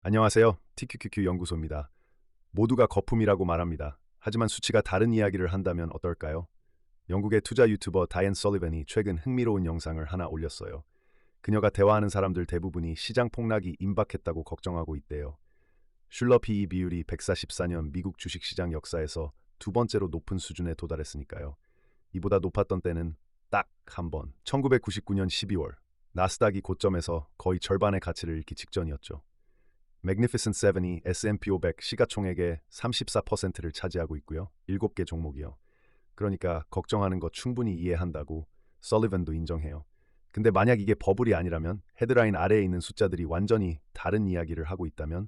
안녕하세요. TQQQ 연구소입니다. 모두가 거품이라고 말합니다. 하지만 수치가 다른 이야기를 한다면 어떨까요? 영국의 투자 유튜버 다이앤 설리번이 최근 흥미로운 영상을 하나 올렸어요. 그녀가 대화하는 사람들 대부분이 시장 폭락이 임박했다고 걱정하고 있대요. 슐러 PE 비율이 144년 미국 주식시장 역사에서 두 번째로 높은 수준에 도달했으니까요. 이보다 높았던 때는 딱 한 번, 1999년 12월, 나스닥이 고점에서 거의 절반의 가치를 잃기 직전이었죠. Magnificent Seven이 S&P 500 시가총액의 34%를 차지하고 있고요. 7개 종목이요. 그러니까 걱정하는 거 충분히 이해한다고 설리번도 인정해요. 근데 만약 이게 버블이 아니라면 헤드라인 아래에 있는 숫자들이 완전히 다른 이야기를 하고 있다면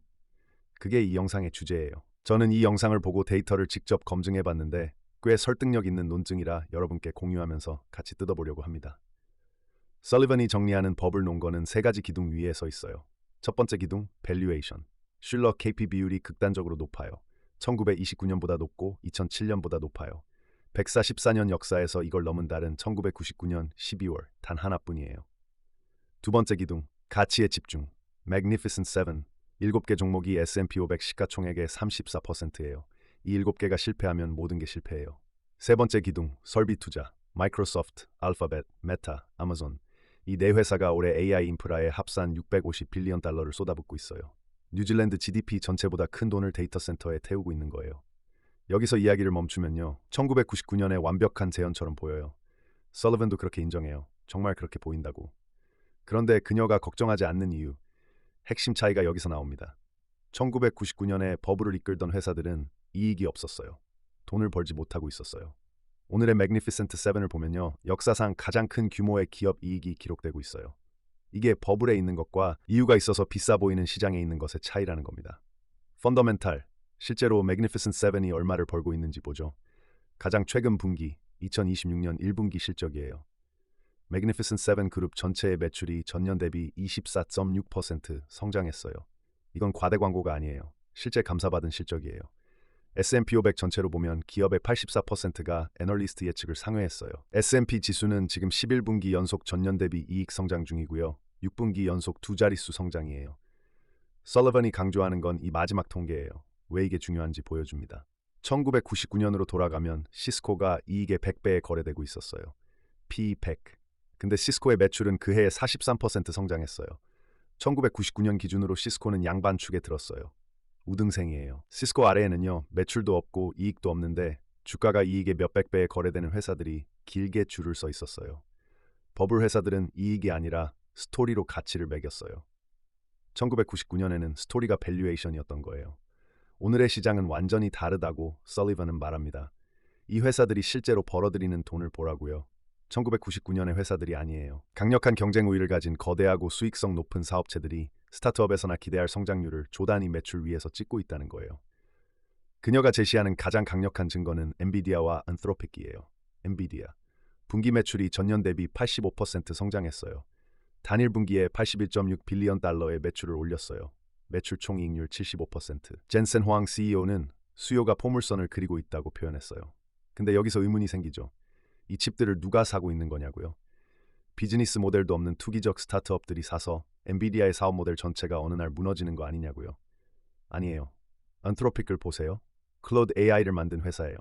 그게 이 영상의 주제예요. 저는 이 영상을 보고 데이터를 직접 검증해 봤는데 꽤 설득력 있는 논증이라 여러분께 공유하면서 같이 뜯어보려고 합니다. 설리번이 정리하는 버블 논거는 세 가지 기둥 위에 서 있어요. 첫 번째 기둥, 밸류에이션. 슐러 KP 비율이 극단적으로 높아요. 1929년보다 높고 2007년보다 높아요. 144년 역사에서 이걸 넘은 달은 1999년 12월 단 하나뿐이에요. 두 번째 기둥, 가치에 집중. Magnificent Seven. 7개 종목이 S&P 500 시가총액의 34%예요. 이 7개가 실패하면 모든 게 실패해요. 세 번째 기둥, 설비 투자. 마이크로소프트, 알파벳, 메타, 아마존. 이 네 회사가 올해 AI 인프라에 합산 650빌리언 달러를 쏟아붓고 있어요. 뉴질랜드 GDP 전체보다 큰 돈을 데이터 센터에 태우고 있는 거예요. 여기서 이야기를 멈추면요. 1999년의 완벽한 재현처럼 보여요. 설리번도 그렇게 인정해요. 정말 그렇게 보인다고. 그런데 그녀가 걱정하지 않는 이유, 핵심 차이가 여기서 나옵니다. 1999년에 버블을 이끌던 회사들은 이익이 없었어요. 돈을 벌지 못하고 있었어요. 오늘의 Magnificent Seven을 보면요. 역사상 가장 큰 규모의 기업 이익이 기록되고 있어요. 이게 버블에 있는 것과 이유가 있어서 비싸 보이는 시장에 있는 것의 차이라는 겁니다. 펀더멘탈, 실제로 Magnificent Seven이 얼마를 벌고 있는지 보죠. 가장 최근 분기, 2026년 1분기 실적이에요. Magnificent Seven 그룹 전체의 매출이 전년 대비 24.6% 성장했어요. 이건 과대 광고가 아니에요. 실제 감사받은 실적이에요. S&P 500 전체로 보면 기업의 84%가 애널리스트 예측을 상회했어요. S&P 지수는 지금 11분기 연속 전년 대비 이익 성장 중이고요. 6분기 연속 두 자릿수 성장이에요. 설리번이 강조하는 건 이 마지막 통계예요. 왜 이게 중요한지 보여줍니다. 1999년으로 돌아가면 시스코가 이익의 100배에 거래되고 있었어요. P 100. 근데 시스코의 매출은 그 해에 43% 성장했어요. 1999년 기준으로 시스코는 양반축에 들었어요. 우등생이에요. 시스코 아래에는요. 매출도 없고 이익도 없는데 주가가 이익의 몇백 배에 거래되는 회사들이 길게 줄을 서 있었어요. 버블 회사들은 이익이 아니라 스토리로 가치를 매겼어요. 1999년에는 스토리가 밸류에이션이었던 거예요. 오늘의 시장은 완전히 다르다고 설리번은 말합니다. 이 회사들이 실제로 벌어들이는 돈을 보라고요. 1999년의 회사들이 아니에요. 강력한 경쟁 우위를 가진 거대하고 수익성 높은 사업체들이 스타트업에서나 기대할 성장률을 조단위 매출 위에서 찍고 있다는 거예요. 그녀가 제시하는 가장 강력한 증거는 엔비디아와 안트로픽이에요. 엔비디아. 분기 매출이 전년 대비 85% 성장했어요. 단일 분기에 81.6 빌리언 달러의 매출을 올렸어요. 매출 총이익률 75%. 젠센 호앙 CEO는 수요가 포물선을 그리고 있다고 표현했어요. 근데 여기서 의문이 생기죠. 이 칩들을 누가 사고 있는 거냐고요. 비즈니스 모델도 없는 투기적 스타트업들이 사서 엔비디아의 사업 모델 전체가 어느 날 무너지는 거 아니냐고요. 아니에요. 안트로픽을 보세요. 클로드 AI를 만든 회사예요.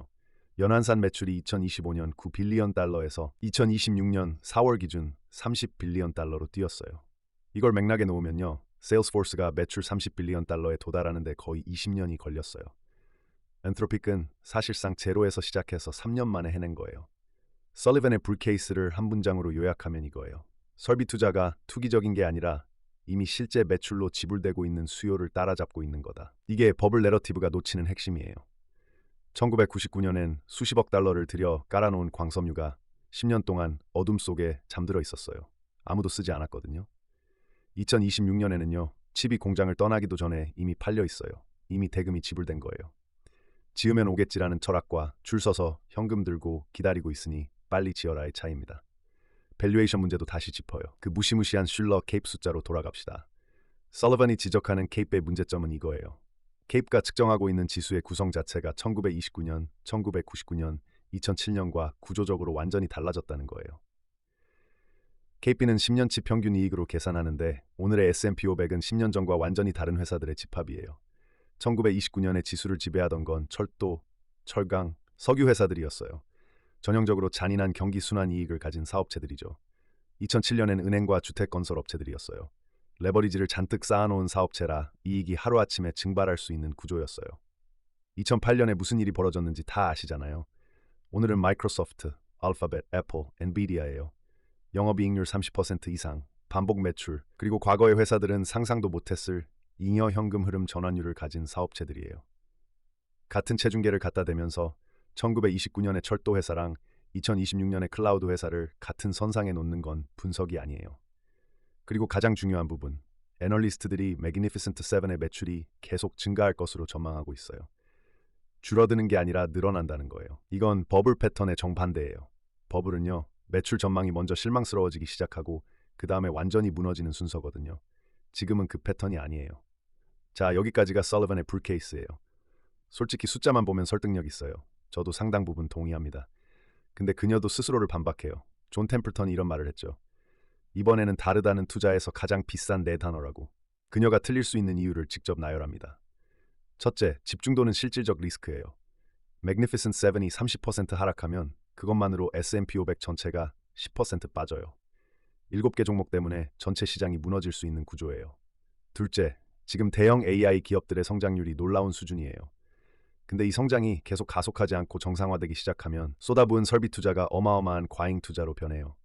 연환산 매출이 2025년 9빌리언 달러에서 2026년 4월 기준 30빌리언 달러로 뛰었어요. 이걸 맥락에 놓으면요. 세일스포스가 매출 30빌리언 달러에 도달하는 데 거의 20년이 걸렸어요. 안트로픽은 사실상 제로에서 시작해서 3년 만에 해낸 거예요. 설리번의 불케이스를 한 문장으로 요약하면 이거예요. 설비 투자가 투기적인 게 아니라 이미 실제 매출로 지불되고 있는 수요를 따라잡고 있는 거다. 이게 버블 내러티브가 놓치는 핵심이에요. 1999년엔 수십억 달러를 들여 깔아놓은 광섬유가 10년 동안 어둠 속에 잠들어 있었어요. 아무도 쓰지 않았거든요. 2026년에는요. 칩이 공장을 떠나기도 전에 이미 팔려 있어요. 이미 대금이 지불된 거예요. 지으면 오겠지라는 철학과 줄 서서 현금 들고 기다리고 있으니 빨리 지어라의 차이입니다. 밸류에이션 문제도 다시 짚어요. 그 무시무시한 슐러 케이프 숫자로 돌아갑시다. 설리번이 지적하는 케이프의 문제점은 이거예요. 케이프가 측정하고 있는 지수의 구성 자체가 1929년, 1999년, 2007년과 구조적으로 완전히 달라졌다는 거예요. KP는 10년치 평균 이익으로 계산하는데 오늘의 S&P 500은 10년 전과 완전히 다른 회사들의 집합이에요. 1929년에 지수를 지배하던 건 철도, 철강, 석유 회사들이었어요. 전형적으로 잔인한 경기 순환 이익을 가진 사업체들이죠. 2007년엔 은행과 주택건설 업체들이었어요. 레버리지를 잔뜩 쌓아놓은 사업체라 이익이 하루아침에 증발할 수 있는 구조였어요. 2008년에 무슨 일이 벌어졌는지 다 아시잖아요. 오늘은 마이크로소프트, 알파벳, 애플, 엔비디아예요. 영업이익률 30% 이상, 반복 매출, 그리고 과거의 회사들은 상상도 못했을 잉여 현금 흐름 전환율을 가진 사업체들이에요. 같은 체중계를 갖다 대면서 1929년의 철도 회사랑 2026년의 클라우드 회사를 같은 선상에 놓는 건 분석이 아니에요. 그리고 가장 중요한 부분, 애널리스트들이 매그니피센트 7의 매출이 계속 증가할 것으로 전망하고 있어요. 줄어드는 게 아니라 늘어난다는 거예요. 이건 버블 패턴의 정반대예요. 버블은요, 매출 전망이 먼저 실망스러워지기 시작하고 그 다음에 완전히 무너지는 순서거든요. 지금은 그 패턴이 아니에요. 자, 여기까지가 설리번의 불 케이스예요. 솔직히 숫자만 보면 설득력 있어요. 저도 상당 부분 동의합니다. 근데 그녀도 스스로를 반박해요. 존 템플턴이 이런 말을 했죠. 이번에는 다르다는 투자에서 가장 비싼 네 단어라고. 그녀가 틀릴 수 있는 이유를 직접 나열합니다. 첫째, 집중도는 실질적 리스크예요. Magnificent 7이 30% 하락하면 그것만으로 S&P 500 전체가 10% 빠져요. 7개 종목 때문에 전체 시장이 무너질 수 있는 구조예요. 둘째, 지금 대형 AI 기업들의 성장률이 놀라운 수준이에요. 근데 이 성장이 계속 가속하지 않고 정상화되기 시작하면 쏟아부은 설비 투자가 어마어마한 과잉 투자로 변해요.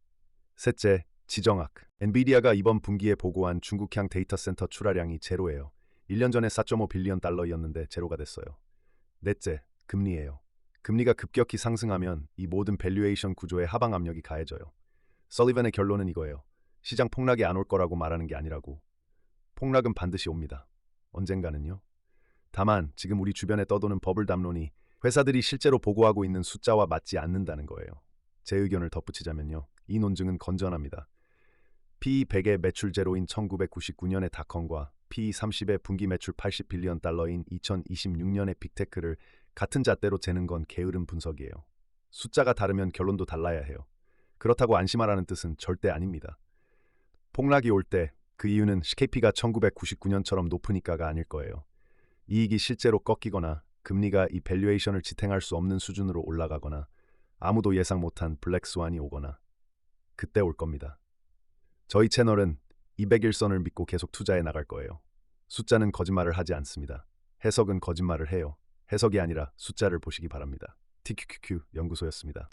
셋째, 지정학. 엔비디아가 이번 분기에 보고한 중국향 데이터 센터 출하량이 제로예요. 1년 전에 4.5 빌리언 달러였는데 제로가 됐어요. 넷째, 금리예요. 금리가 급격히 상승하면 이 모든 밸류에이션 구조에 하방 압력이 가해져요. 설리번의 결론은 이거예요. 시장 폭락이 안 올 거라고 말하는 게 아니라고. 폭락은 반드시 옵니다. 언젠가는요. 다만 지금 우리 주변에 떠도는 버블 담론이 회사들이 실제로 보고하고 있는 숫자와 맞지 않는다는 거예요. 제 의견을 덧붙이자면요. 이 논증은 건전합니다. PE 100의 매출 제로인 1999년의 닷컴과 PE 30의 분기 매출 80 빌리언 달러인 2026년의 빅테크를 같은 잣대로 재는 건 게으른 분석이에요. 숫자가 다르면 결론도 달라야 해요. 그렇다고 안심하라는 뜻은 절대 아닙니다. 폭락이 올 때 그 이유는 KP가 1999년처럼 높으니까가 아닐 거예요. 이익이 실제로 꺾이거나 금리가 이 밸류에이션을 지탱할 수 없는 수준으로 올라가거나 아무도 예상 못한 블랙스완이 오거나 그때 올 겁니다. 저희 채널은 201선을 믿고 계속 투자해 나갈 거예요. 숫자는 거짓말을 하지 않습니다. 해석은 거짓말을 해요. 해석이 아니라 숫자를 보시기 바랍니다. TQQQ 연구소였습니다.